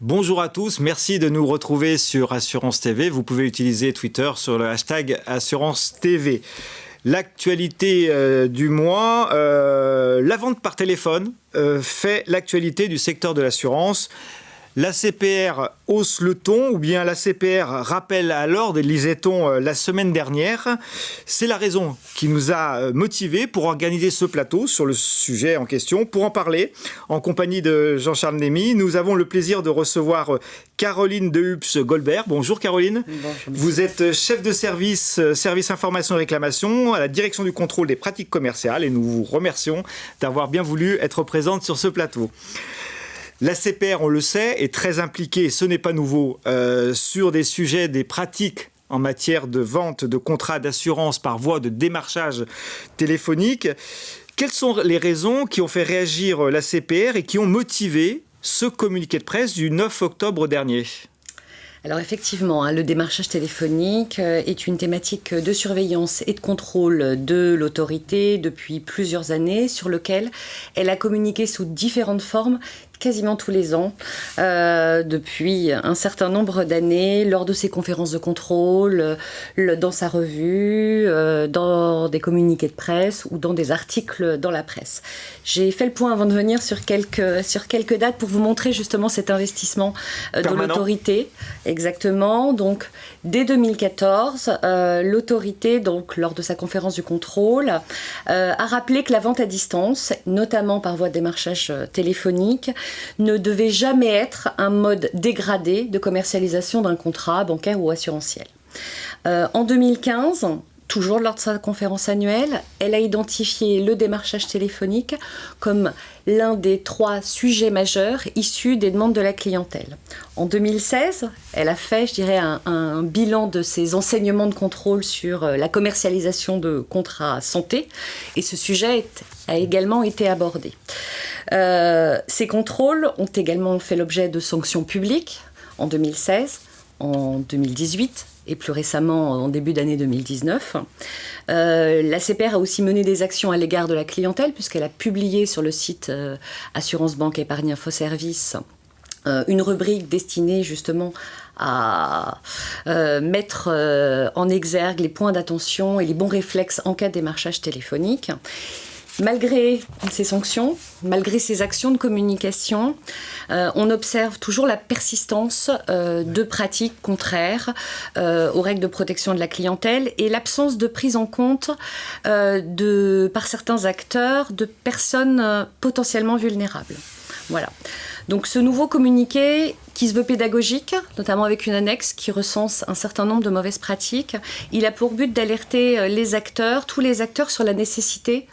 Bonjour à tous, merci de nous retrouver sur Assurance TV. Vous pouvez utiliser Twitter sur le hashtag Assurance TV. L'actualité du mois, la vente par téléphone fait l'actualité du secteur de l'assurance. L'ACPR hausse le ton, ou bien l'ACPR rappelle à l'ordre, lisait-on la semaine dernière. C'est la raison qui nous a motivés pour organiser ce plateau sur le sujet en question. Pour en parler, en compagnie de Jean-Charles Némy, nous avons le plaisir de recevoir Caroline Dehups-Goldberg. Bonjour Caroline. Bonjour. Vous êtes chef de service information et réclamation à la direction du contrôle des pratiques commerciales et nous vous remercions d'avoir bien voulu être présente sur ce plateau. L'ACPR, on le sait, est très impliquée, ce n'est pas nouveau, sur des sujets, des pratiques en matière de vente de contrats d'assurance par voie de démarchage téléphonique. Quelles sont les raisons qui ont fait réagir l'ACPR et qui ont motivé ce communiqué de presse du 9 octobre dernier ? Alors effectivement, le démarchage téléphonique est une thématique de surveillance et de contrôle de l'autorité depuis plusieurs années, sur lequel elle a communiqué sous différentes formes quasiment tous les ans, depuis un certain nombre d'années, lors de ses conférences de contrôle, dans sa revue, dans des communiqués de presse ou dans des articles dans la presse. J'ai fait le point avant de venir sur quelques dates pour vous montrer justement cet investissement de l'autorité. Exactement. Donc, dès 2014, l'autorité, donc, lors de sa conférence du contrôle, a rappelé que la vente à distance, notamment par voie de démarchage téléphonique, ne devait jamais être un mode dégradé de commercialisation d'un contrat bancaire ou assurantiel. En 2015, toujours lors de sa conférence annuelle, elle a identifié le démarchage téléphonique comme l'un des 3 sujets majeurs issus des demandes de la clientèle. En 2016, elle a fait, un bilan de ses enseignements de contrôle sur la commercialisation de contrats santé, et ce sujet a également été abordé. Ces contrôles ont également fait l'objet de sanctions publiques en 2016, en 2018 et plus récemment en début d'année 2019. L'ACPR a aussi mené des actions à l'égard de la clientèle puisqu'elle a publié sur le site Assurance Banque Épargne Info Service une rubrique destinée justement à mettre en exergue les points d'attention et les bons réflexes en cas de démarchage téléphonique. Malgré ces sanctions, malgré ces actions de communication, on observe toujours la persistance de pratiques contraires aux règles de protection de la clientèle et l'absence de prise en compte par certains acteurs de personnes potentiellement vulnérables. Voilà. Donc ce nouveau communiqué qui se veut pédagogique, notamment avec une annexe qui recense un certain nombre de mauvaises pratiques, il a pour but d'alerter tous les acteurs sur la nécessité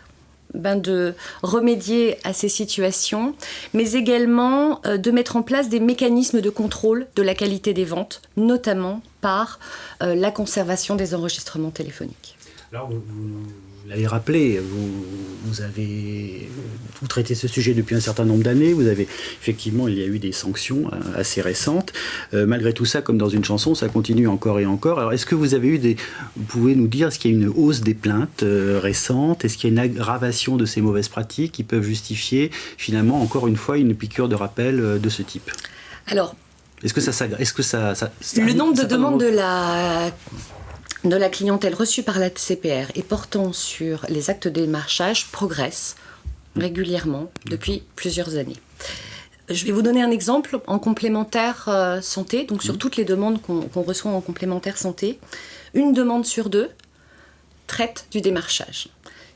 de remédier à ces situations, mais également de mettre en place des mécanismes de contrôle de la qualité des ventes, notamment par la conservation des enregistrements téléphoniques. Alors, vous l'avez rappelé, vous traitez ce sujet depuis un certain nombre d'années. Effectivement, il y a eu des sanctions assez récentes. Malgré tout ça, comme dans une chanson, ça continue encore et encore. Alors, est-ce que vous pouvez nous dire, est-ce qu'il y a une hausse des plaintes récentes? Est-ce qu'il y a une aggravation de ces mauvaises pratiques qui peuvent justifier, finalement, encore une fois, une piqûre de rappel de ce type? Alors, le nombre de demandes de la clientèle reçue par la CPR et portant sur les actes de démarchage progresse régulièrement depuis plusieurs années. Je vais vous donner un exemple en complémentaire santé, donc sur toutes les demandes qu'on reçoit en complémentaire santé, une demande sur 2 traite du démarchage.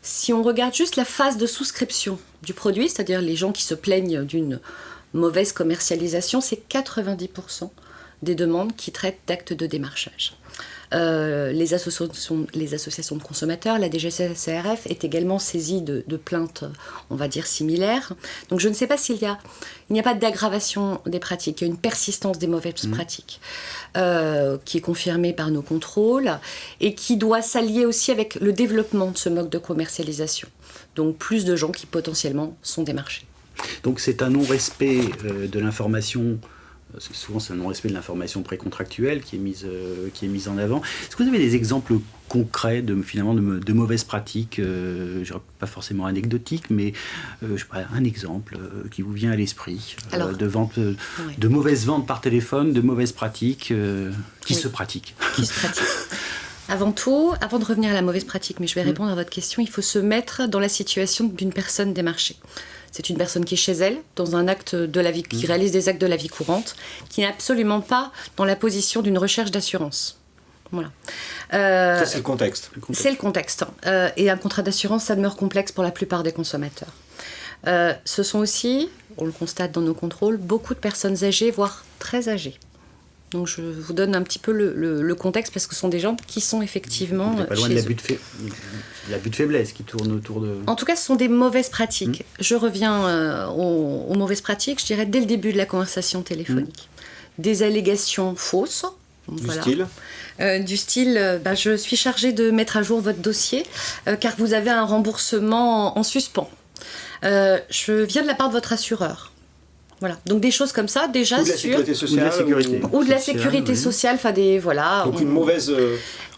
Si on regarde juste la phase de souscription du produit, c'est-à-dire les gens qui se plaignent d'une mauvaise commercialisation, c'est 90% des demandes qui traitent d'actes de démarchage. Les associations de consommateurs, la DGCCRF est également saisie de plaintes, on va dire, similaires. Donc je ne sais pas il n'y a pas d'aggravation des pratiques, il y a une persistance des mauvaises pratiques qui est confirmée par nos contrôles et qui doit s'allier aussi avec le développement de ce mode de commercialisation. Donc plus de gens qui potentiellement sont démarchés. Donc c'est un non-respect de l'information. Souvent, c'est un non-respect de l'information précontractuelle qui est mise en avant. Est-ce que vous avez des exemples concret de mauvaises pratiques, pas forcément anecdotiques, mais je sais pas, un exemple qui vous vient à l'esprit de mauvaises ventes par téléphone, de mauvaises pratiques qui se pratiquent. Avant tout, avant de revenir à la mauvaise pratique, mais je vais répondre à votre question, il faut se mettre dans la situation d'une personne démarchée. C'est une personne qui est chez elle, dans un acte de la vie, qui réalise des actes de la vie courante, qui n'est absolument pas dans la position d'une recherche d'assurance. Voilà. Ça, c'est le contexte. C'est le contexte. Et un contrat d'assurance, ça demeure complexe pour la plupart des consommateurs. Ce sont aussi, on le constate dans nos contrôles, beaucoup de personnes âgées, voire très âgées. Donc je vous donne un petit peu le contexte parce que ce sont des gens qui sont effectivement pas loin de l'abus de faiblesse qui tourne autour de... En tout cas, ce sont des mauvaises pratiques. Je reviens aux mauvaises pratiques, je dirais dès le début de la conversation téléphonique. Des allégations fausses. Du style, je suis chargée de mettre à jour votre dossier car vous avez un remboursement en suspens. Je viens de la part de votre assureur. Voilà, donc des choses comme ça, déjà ou de la sécurité sociale, ou de la sécurité sociale, enfin des voilà. Donc une mauvaise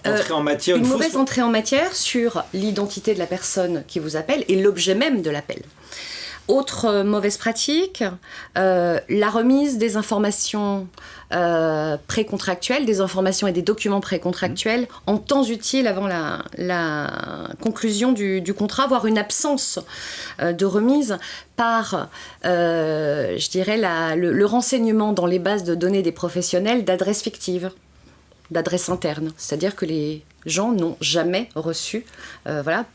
entrée en matière, une mauvaise entrée en matière sur l'identité de la personne qui vous appelle et l'objet même de l'appel. Autre mauvaise pratique, la remise des informations précontractuelles, des informations et des documents précontractuels en temps utile avant la conclusion du contrat, voire une absence de remise par, je dirais, le renseignement dans les bases de données des professionnels d'adresses fictives, d'adresses internes. C'est-à-dire que les gens n'ont jamais reçu,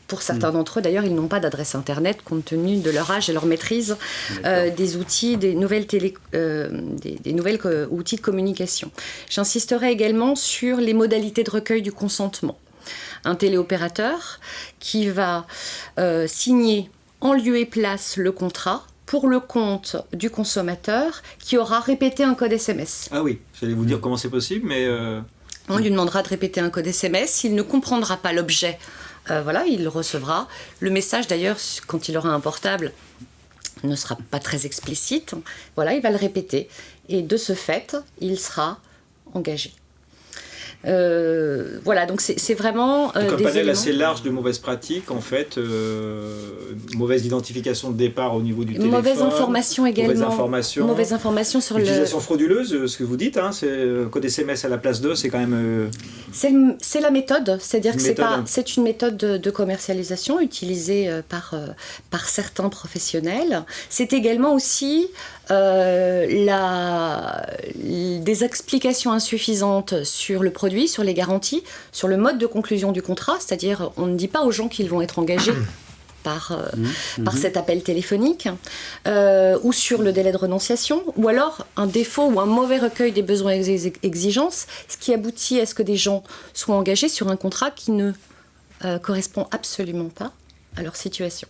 pour certains d'entre eux d'ailleurs, ils n'ont pas d'adresse internet compte tenu de leur âge et leur maîtrise des outils, des nouvelles outils de communication. J'insisterai également sur les modalités de recueil du consentement. Un téléopérateur qui va signer en lieu et place le contrat pour le compte du consommateur qui aura répété un code SMS. Ah oui, j'allais vous dire comment c'est possible, mais... On lui demandera de répéter un code SMS. S'il ne comprendra pas l'objet, il recevra. Le message, d'ailleurs, quand il aura un portable, ne sera pas très explicite. Voilà, il va le répéter. Et de ce fait, il sera engagé. Donc c'est vraiment donc un des panel éléments assez large de mauvaises pratiques, en fait, mauvaise identification de départ au niveau du téléphone, mauvaise information également, mauvaise information sur l'utilisation frauduleuse, ce que vous dites, c'est code SMS à la place de, c'est quand même c'est la méthode, c'est-à-dire que c'est une méthode de commercialisation utilisée par certains professionnels. C'est également aussi des explications insuffisantes sur le produit, sur les garanties, sur le mode de conclusion du contrat, c'est-à-dire on ne dit pas aux gens qu'ils vont être engagés par cet appel téléphonique, ou sur le délai de renonciation, ou alors un défaut ou un mauvais recueil des besoins et exigences, ce qui aboutit à ce que des gens soient engagés sur un contrat qui ne correspond absolument pas à leur situation.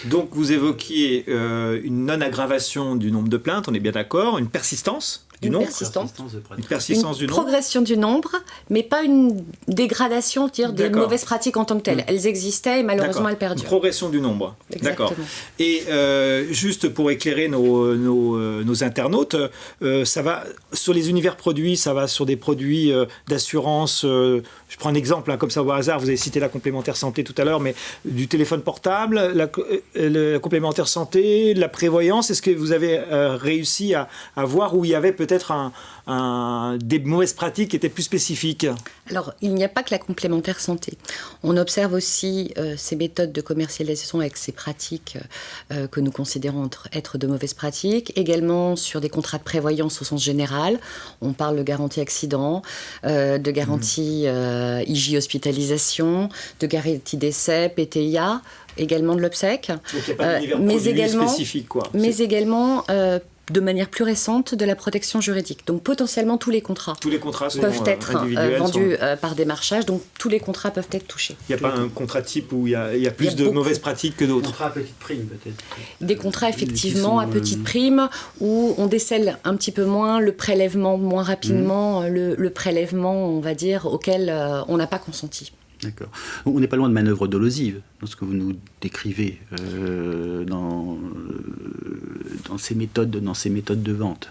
Donc vous évoquiez une non-aggravation du nombre de plaintes, on est bien d'accord, une persistance du nombre, une progression du nombre, mais pas une dégradation des mauvaises pratiques en tant que telles. Elles existaient et malheureusement elles perdurent. Une progression du nombre. Exactement. D'accord. Et juste pour éclairer nos internautes, ça va sur les univers produits, ça va sur des produits d'assurance. Je prends un exemple comme ça au hasard. Vous avez cité la complémentaire santé tout à l'heure, mais du téléphone portable, la complémentaire santé, la prévoyance. Est-ce que vous avez réussi à voir où il y avait peut-être des mauvaises pratiques qui étaient plus spécifiques? Alors, il n'y a pas que la complémentaire santé. On observe aussi ces méthodes de commercialisation avec ces pratiques que nous considérons être de mauvaises pratiques. Également sur des contrats de prévoyance au sens général. On parle de garantie accident, de garantie IJ hospitalisation, de garantie décès, PTIA, également de l'obsèque. Donc il n'y a pas d'univers produit spécifique, quoi. Mais également... de manière plus récente, de la protection juridique. Donc potentiellement tous les contrats peuvent être vendus par démarchage, donc tous les contrats peuvent être touchés. Il n'y a pas un contrat type où il y a plus de mauvaises pratiques que d'autres? Des contrats à petite prime peut-être. Des contrats effectivement à petite prime, où on décèle un petit peu moins le prélèvement, moins rapidement le prélèvement, on va dire, auquel on n'a pas consenti. D'accord. On n'est pas loin de manœuvres dolosives dans ce que vous nous décrivez dans ces méthodes de vente.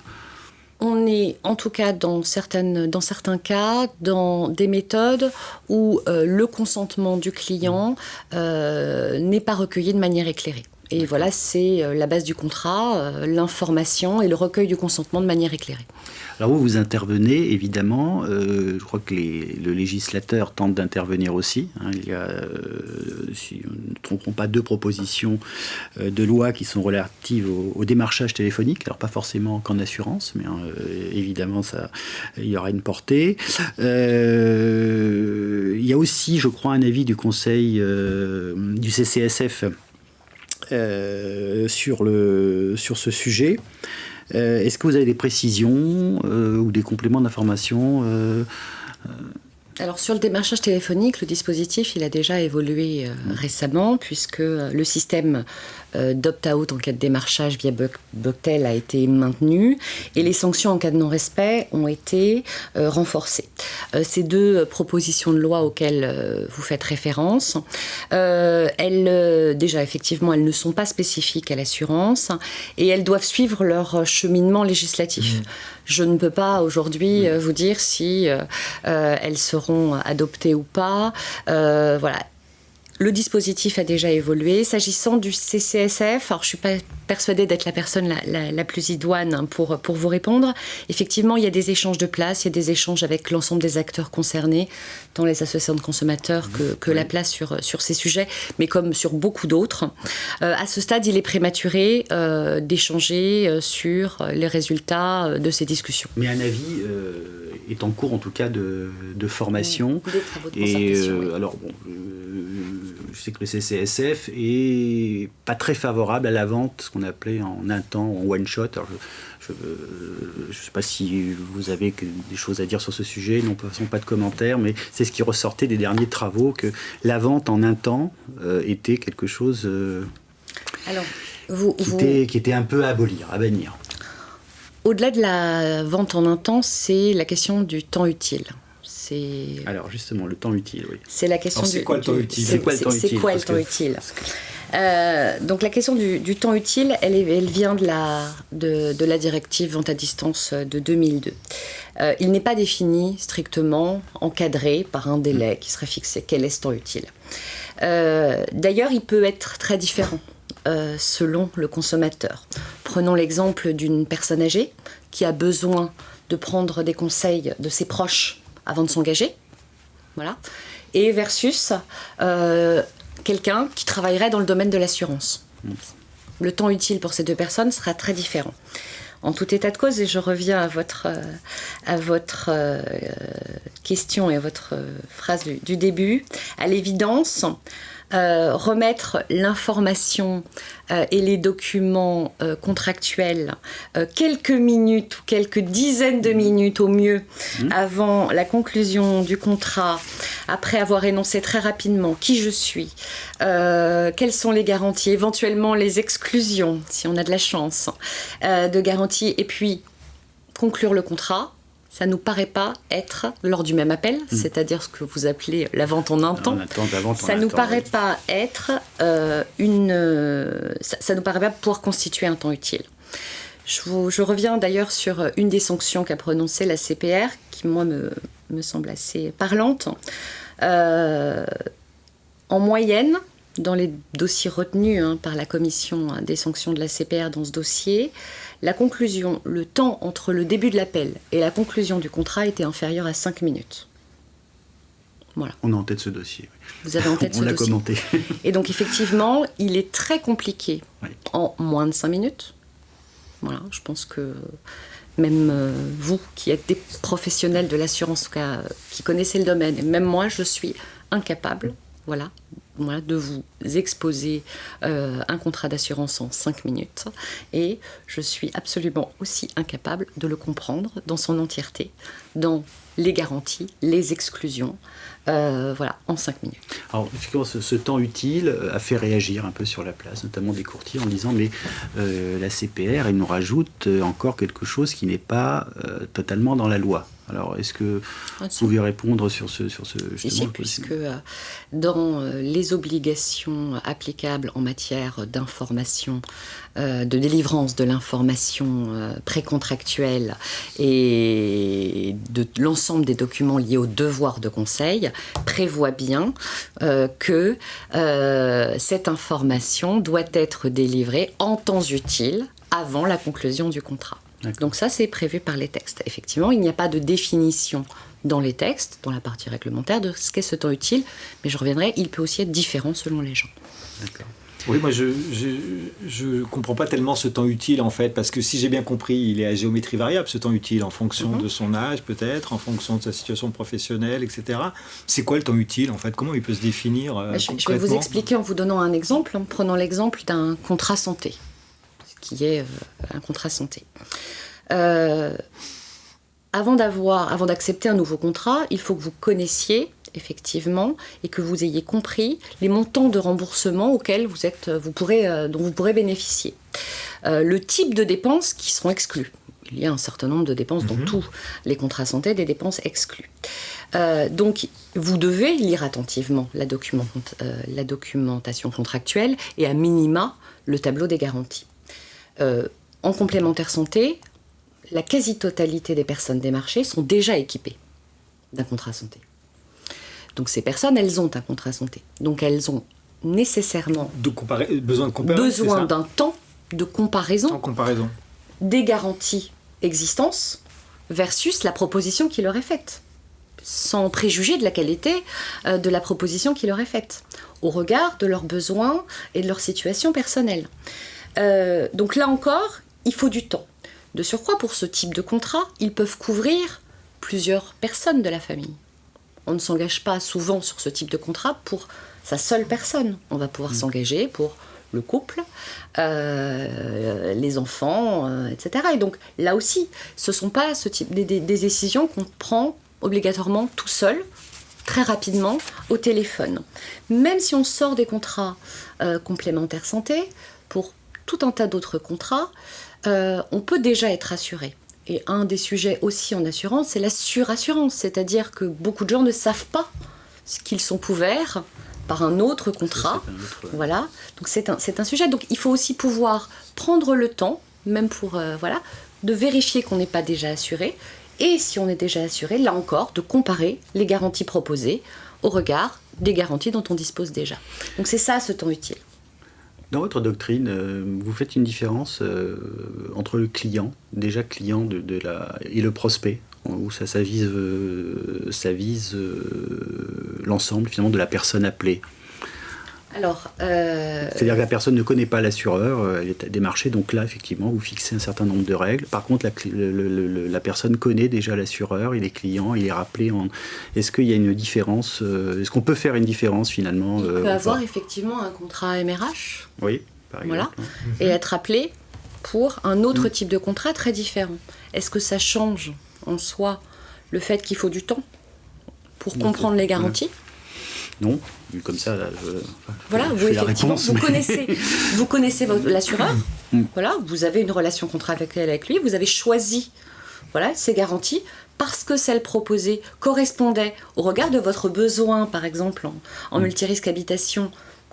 On est en tout cas dans certains cas, dans des méthodes où le consentement du client n'est pas recueilli de manière éclairée. Et voilà, c'est la base du contrat, l'information et le recueil du consentement de manière éclairée. Alors vous intervenez évidemment, je crois que le législateur tente d'intervenir aussi. Il y a, si nous ne trompons pas, 2 propositions de loi qui sont relatives au démarchage téléphonique. Alors pas forcément qu'en assurance, mais évidemment il y aura une portée. Il y a aussi, je crois, un avis du Conseil du CCSF sur ce sujet. Est-ce que vous avez des précisions ou des compléments d'information Alors sur le démarchage téléphonique, le dispositif il a déjà évolué récemment puisque le système d'opt-out en cas de démarchage via Bugtel a été maintenu et les sanctions en cas de non-respect ont été renforcées. Ces 2 propositions de loi auxquelles vous faites référence, déjà effectivement elles ne sont pas spécifiques à l'assurance et elles doivent suivre leur cheminement législatif. Je ne peux pas aujourd'hui vous dire si elles seront adoptées ou pas. Voilà. Le dispositif a déjà évolué. S'agissant du CCSF, alors je ne suis pas persuadée d'être la personne la plus idoine pour vous répondre. Effectivement, il y a des échanges de place, il y a des échanges avec l'ensemble des acteurs concernés, tant les associations de consommateurs que la place sur ces sujets, mais comme sur beaucoup d'autres. À ce stade, il est prématuré d'échanger sur les résultats de ces discussions. Mais un avis est en cours, en tout cas, de formation. Des travaux de concertation, oui. Alors, bon, je sais que le CCSF est pas très favorable à la vente, ce qu'on appelait en un temps, en one shot. Alors je ne sais pas si vous avez des choses à dire sur ce sujet, non pas de commentaires, mais c'est ce qui ressortait des derniers travaux, que la vente en un temps était quelque chose qui était un peu à abolir, à bannir. Au-delà de la vente en un temps, c'est la question du temps utile. Alors justement, le temps utile, oui. C'est la question c'est quoi le temps utile ? C'est quoi le temps utile ? Donc la question du temps utile, elle vient de la directive vente à distance de 2002. Il n'est pas défini strictement, encadré par un délai qui serait fixé. Quel est ce temps utile ? D'ailleurs, il peut être très différent selon le consommateur. Prenons l'exemple d'une personne âgée qui a besoin de prendre des conseils de ses proches avant de s'engager, voilà, et versus quelqu'un qui travaillerait dans le domaine de l'assurance. Le temps utile pour ces 2 personnes sera très différent. En tout état de cause, et je reviens à votre question et à votre phrase du début, à l'évidence, remettre l'information et les documents contractuels quelques minutes ou quelques dizaines de minutes au mieux avant la conclusion du contrat, après avoir énoncé très rapidement qui je suis, quelles sont les garanties, éventuellement les exclusions, si on a de la chance, de garantie, et puis conclure le contrat. Ça ne nous paraît pas être, lors du même appel, c'est-à-dire ce que vous appelez la vente en un temps, ça ne nous paraît pas être ça nous paraît pas pouvoir constituer un temps utile. Je reviens d'ailleurs sur une des sanctions qu'a prononcée la CPR, qui moi me semble assez parlante. En moyenne, dans les dossiers retenus par la commission des sanctions de la CPR dans ce dossier, la conclusion, le temps entre le début de l'appel et la conclusion du contrat était inférieur à 5 minutes. Voilà. On a en tête ce dossier. Vous avez en tête ce dossier. On l'a commenté. Et donc effectivement, il est très compliqué en moins de 5 minutes. Voilà, je pense que même vous qui êtes des professionnels de l'assurance, en tout cas, qui connaissez le domaine, et même moi, je suis incapable, de vous exposer un contrat d'assurance en 5 minutes. Et je suis absolument aussi incapable de le comprendre dans son entièreté, dans les garanties, les exclusions, en 5 minutes. Alors, effectivement, ce temps utile a fait réagir un peu sur la place, notamment des courtiers, en disant mais la CPR, elle nous rajoute encore quelque chose qui n'est pas totalement dans la loi. Alors, est-ce que vous pouvez répondre sur ce Ici, puisque dans les obligations applicables en matière d'information, de délivrance de l'information précontractuelle et de l'ensemble des documents liés au devoir de conseil, prévoit bien que cette information doit être délivrée en temps utile avant la conclusion du contrat. D'accord. Donc ça, c'est prévu par les textes. Effectivement, il n'y a pas de définition dans les textes, dans la partie réglementaire, de ce qu'est ce temps utile, mais je reviendrai, il peut aussi être différent selon les gens. D'accord. Oui, moi, je comprends pas tellement ce temps utile, en fait, parce que si j'ai bien compris, il est à géométrie variable, ce temps utile, en fonction de son âge, peut-être, en fonction de sa situation professionnelle, etc. C'est quoi le temps utile, en fait? Comment il peut se définir concrètement? Je vais vous expliquer en vous donnant un exemple, en prenant l'exemple d'un contrat santé, qui est un contrat santé. Avant d'accepter un nouveau contrat, il faut que vous connaissiez effectivement et que vous ayez compris les montants de remboursement auxquels dont vous pourrez bénéficier. Le type de dépenses qui seront exclues. Il y a un certain nombre de dépenses dans tous les contrats santé, des dépenses exclues. Donc, vous devez lire attentivement la documentation contractuelle et à minima le tableau des garanties. En complémentaire santé, la quasi-totalité des personnes démarchées sont déjà équipées d'un contrat santé. Donc ces personnes, elles ont un contrat santé. Donc elles ont nécessairement besoin d'un temps de comparaison, des garanties existence versus la proposition qui leur est faite, sans préjuger de la qualité de la proposition qui leur est faite, au regard de leurs besoins et de leur situation personnelle. Donc là encore, il faut du temps. De surcroît, pour ce type de contrat, ils peuvent couvrir plusieurs personnes de la famille. On ne s'engage pas souvent sur ce type de contrat pour sa seule personne. On va pouvoir s'engager pour le couple, les enfants, etc. Et donc là aussi, ce ne sont pas ce type des décisions qu'on prend obligatoirement tout seul, très rapidement, au téléphone. Même si on sort des contrats complémentaires santé, pour tout un tas d'autres contrats, on peut déjà être assuré. Et un des sujets aussi en assurance, c'est la surassurance, c'est-à-dire que beaucoup de gens ne savent pas qu'ils sont couverts par un autre contrat. Voilà, donc c'est un sujet. Donc il faut aussi pouvoir prendre le temps, même pour de vérifier qu'on n'est pas déjà assuré. Et si on est déjà assuré, là encore, de comparer les garanties proposées au regard des garanties dont on dispose déjà. Donc c'est ça ce temps utile. Dans votre doctrine, vous faites une différence entre le client, déjà client et le prospect, où ça vise l'ensemble finalement de la personne appelée. Alors, c'est-à-dire que la personne ne connaît pas l'assureur, elle est démarchée, donc là effectivement vous fixez un certain nombre de règles. Par contre la personne connaît déjà l'assureur, il est client, il est rappelé. Est-ce qu'il y a une différence est-ce qu'on peut faire une différence finalement? Il peut avoir effectivement un contrat MRH. Oui, par exemple. Voilà, et être appelé pour un autre type de contrat très différent. Est-ce que ça change en soi le fait qu'il faut du temps pour comprendre les garanties? Non, comme ça, là, voilà, vous effectivement, vous connaissez l'assureur. Voilà, vous avez une relation contractuelle avec lui, vous avez choisi, ces garanties parce que celles proposées correspondaient au regard de votre besoin, par exemple en multirisque habitation.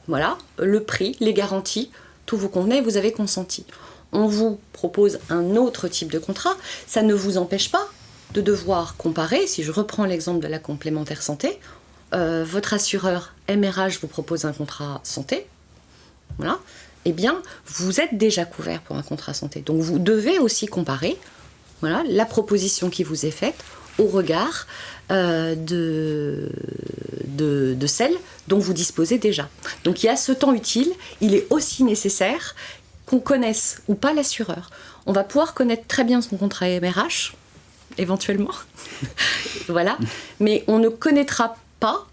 Voilà, le prix, les garanties, tout vous convenait, vous avez consenti. On vous propose un autre type de contrat, ça ne vous empêche pas de devoir comparer. Si je reprends l'exemple de la complémentaire santé, votre assureur MRH vous propose un contrat santé, voilà, eh bien, vous êtes déjà couvert pour un contrat santé. Donc, vous devez aussi comparer la proposition qui vous est faite au regard de celle dont vous disposez déjà. Donc, il y a ce temps utile, il est aussi nécessaire qu'on connaisse ou pas l'assureur. On va pouvoir connaître très bien son contrat MRH, éventuellement, mais on ne connaîtra pas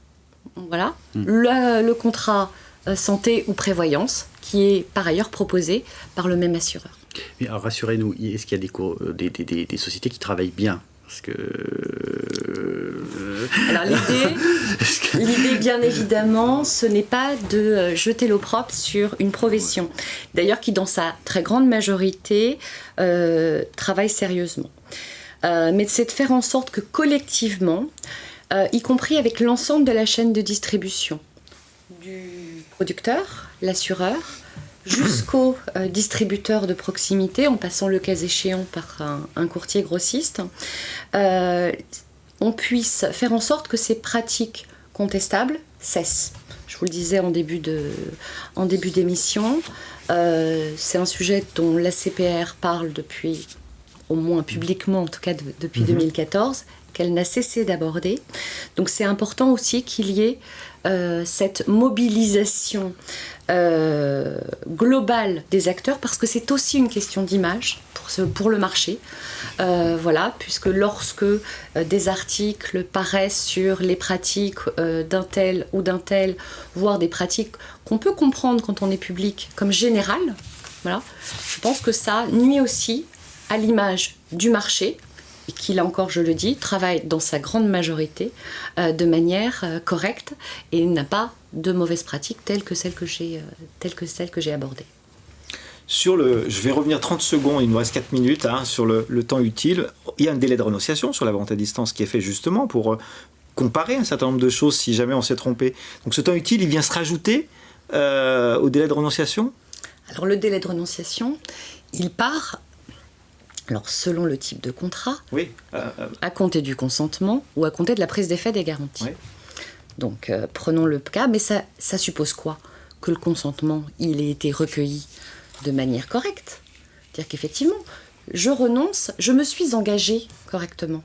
le contrat santé ou prévoyance qui est par ailleurs proposé par le même assureur. Mais alors, rassurez-nous, est-ce qu'il y a des sociétés qui travaillent bien? Parce que... Alors l'idée, bien évidemment, ce n'est pas de jeter l'opprobre sur une profession. D'ailleurs, qui dans sa très grande majorité travaille sérieusement. mais c'est de faire en sorte que collectivement, y compris avec l'ensemble de la chaîne de distribution, du producteur, l'assureur, jusqu'au distributeur de proximité, en passant le cas échéant par un courtier grossiste, on puisse faire en sorte que ces pratiques contestables cessent. Je vous le disais en début d'émission, c'est un sujet dont l'ACPR parle depuis, au moins publiquement en tout cas depuis 2014, qu'elle n'a cessé d'aborder. Donc c'est important aussi qu'il y ait cette mobilisation globale des acteurs, parce que c'est aussi une question d'image pour le marché. Voilà, puisque lorsque des articles paraissent sur les pratiques d'un tel ou d'un tel, voire des pratiques qu'on peut comprendre quand on est public comme générales, voilà, je pense que ça nuit aussi à l'image du marché, et qui, là encore, je le dis, travaille dans sa grande majorité de manière correcte et n'a pas de mauvaises pratiques telles que celles que j'ai abordées. Je vais revenir 30 secondes, il nous reste 4 minutes, sur le temps utile. Il y a un délai de renonciation sur la vente à distance qui est fait justement pour comparer un certain nombre de choses si jamais on s'est trompé. Donc ce temps utile, il vient se rajouter au délai de renonciation ? Alors le délai de renonciation, il part... Alors, selon le type de contrat, oui, à compter du consentement ou à compter de la prise d'effet des garanties. Oui. Donc, prenons le cas, mais ça suppose quoi ? Que le consentement, il ait été recueilli de manière correcte. C'est-à-dire qu'effectivement, je renonce, je me suis engagée correctement.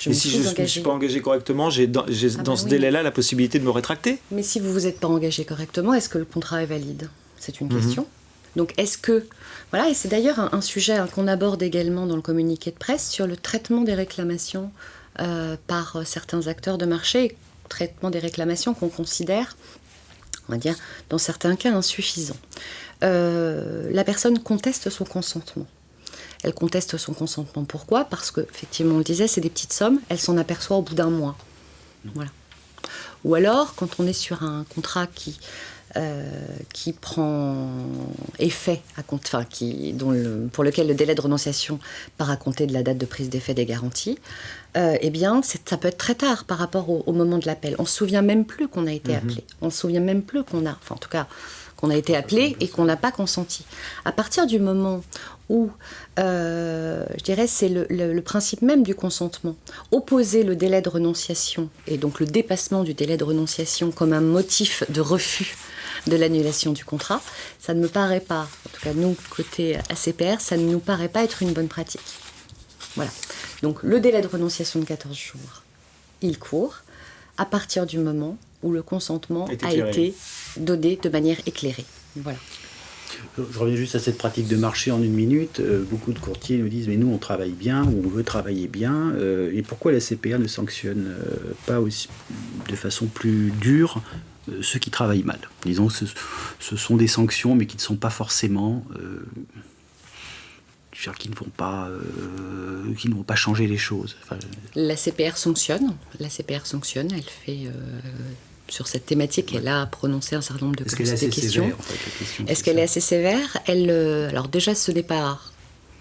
Et si je ne suis pas engagé correctement, j'ai dans ce délai-là la possibilité de me rétracter ? Mais si vous ne vous êtes pas engagé correctement, est-ce que le contrat est valide ? C'est une question. Donc est-ce que... Voilà, et c'est d'ailleurs un sujet qu'on aborde également dans le communiqué de presse sur le traitement des réclamations par certains acteurs de marché, traitement des réclamations qu'on considère, on va dire, dans certains cas insuffisants. La personne conteste son consentement. Elle conteste son consentement. Pourquoi ? Parce que, effectivement, on le disait, c'est des petites sommes, elle s'en aperçoit au bout d'un mois. Voilà. Ou alors, quand on est sur un contrat qui prend effet, pour lequel le délai de renonciation part à compter de la date de prise d'effet des garanties, eh bien, ça peut être très tard par rapport au moment de l'appel. On ne se souvient même plus qu'on a été appelé. On ne se souvient même plus qu'on a été appelé et qu'on n'a pas consenti. À partir du moment où, je dirais, c'est le principe même du consentement. Opposer le délai de renonciation, et donc le dépassement du délai de renonciation comme un motif de refus de l'annulation du contrat, ça ne me paraît pas, en tout cas nous, côté ACPR, ça ne nous paraît pas être une bonne pratique. Voilà. Donc le délai de renonciation de 14 jours, il court à partir du moment où le consentement a été donné de manière éclairée. Voilà. Je reviens juste à cette pratique de marché en une minute. Beaucoup de courtiers nous disent « mais nous on travaille bien, ou on veut travailler bien et pourquoi la CPR ne sanctionne pas aussi, de façon plus dure ceux qui travaillent mal ?» Disons que ce sont des sanctions mais qui ne sont pas forcément... qui ne vont pas changer les choses. Enfin, la CPR sanctionne, elle fait... sur cette thématique, elle a prononcé un certain nombre de questions. Est-ce qu'elle est assez sévère ? Alors déjà, ce n'est pas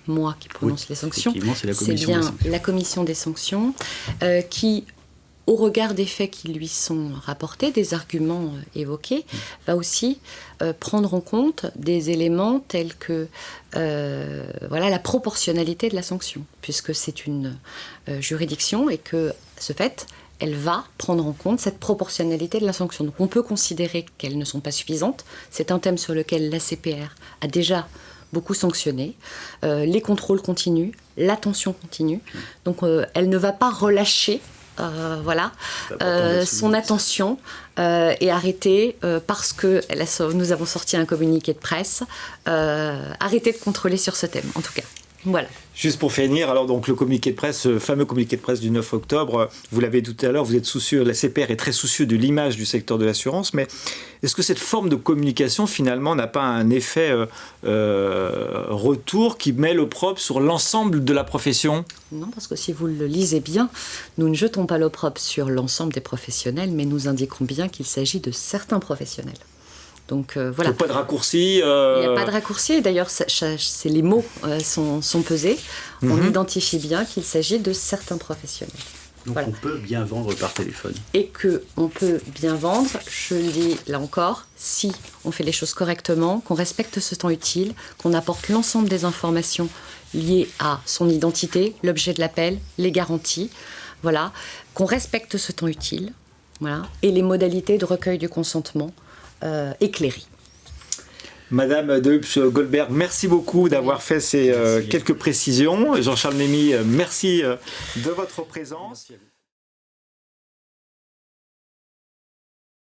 moi qui prononce les sanctions, c'est bien la commission des sanctions qui, au regard des faits qui lui sont rapportés, des arguments évoqués, va aussi prendre en compte des éléments tels que la proportionnalité de la sanction, puisque c'est une juridiction et que, ce fait, elle va prendre en compte cette proportionnalité de la sanction. Donc on peut considérer qu'elles ne sont pas suffisantes. C'est un thème sur lequel l'ACPR a déjà beaucoup sanctionné. Les contrôles continuent, l'attention continue. Donc elle ne va pas relâcher son attention et arrêter, parce que nous avons sorti un communiqué de presse, arrêter de contrôler sur ce thème, en tout cas. Voilà. Juste pour finir, alors donc le communiqué de presse, ce fameux communiqué de presse du 9 octobre, vous l'avez dit tout à l'heure, vous êtes soucieux, la CPR est très soucieux de l'image du secteur de l'assurance, mais est-ce que cette forme de communication finalement n'a pas un effet retour qui met l'opprobre sur l'ensemble de la profession ? Non, parce que si vous le lisez bien, nous ne jetons pas l'opprobre sur l'ensemble des professionnels, mais nous indiquons bien qu'il s'agit de certains professionnels. Donc voilà. Donc pas de raccourci. Il n'y a pas de raccourci. D'ailleurs, les mots sont pesés. On identifie bien qu'il s'agit de certains professionnels. Donc on peut bien vendre par téléphone. Et qu'on peut bien vendre, je le dis là encore, si on fait les choses correctement, qu'on respecte ce temps utile, qu'on apporte l'ensemble des informations liées à son identité, l'objet de l'appel, les garanties, voilà, qu'on respecte ce temps utile, voilà, et les modalités de recueil du consentement éclairées. Madame de Goldberg, merci beaucoup d'avoir fait ces quelques précisions. Jean-Charles Mémy, merci de votre présence. Merci à vous.